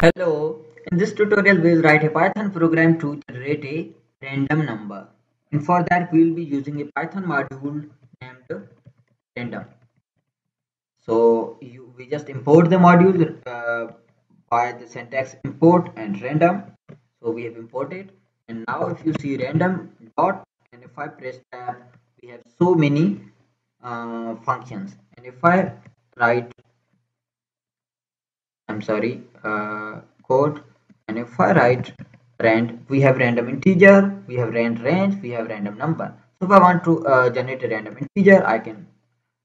Hello, in this tutorial we will write a Python program to generate a random number. And for that we will be using a Python module named random. We just import the module by the syntax import and random. So we have imported, and now if you see random dot, and if I press tab, we have so many functions. And if I write, I'm sorry, code, and if I write rand, we have random integer, we have range, we have random number. So if I want to generate a random integer, I can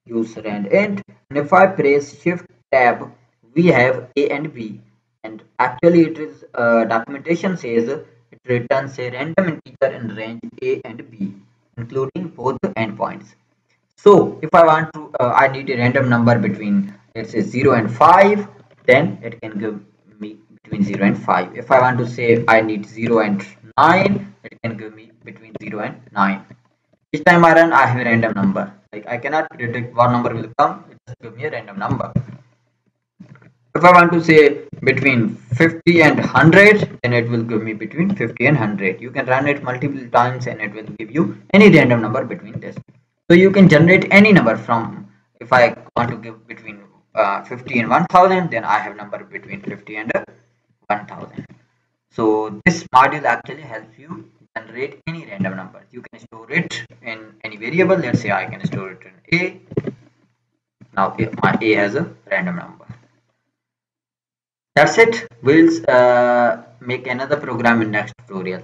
use rand int, and if I press shift tab, we have a and b, and actually it is documentation says it returns a random integer in range a and b, including both endpoints. So if I want to, I need a random number between, let's say, 0 and 5, then it can give me between 0 and 5. If I want to say I need 0 and 9, it can give me between 0 and 9. Each time I run, I have a random number. Like I cannot predict what number will come, it just give me a random number. If I want to say between 50 and 100, then it will give me between 50 and 100. You can run it multiple times and it will give you any random number between this. So you can generate any number from, if I want to give between 50 and 1000, then I have number between 50 and 1000. So this module actually helps you generate any random number. You can store it in any variable. Let's say I can store it in A. Now if my A has a random number. That's it. We'll make another program in next tutorial.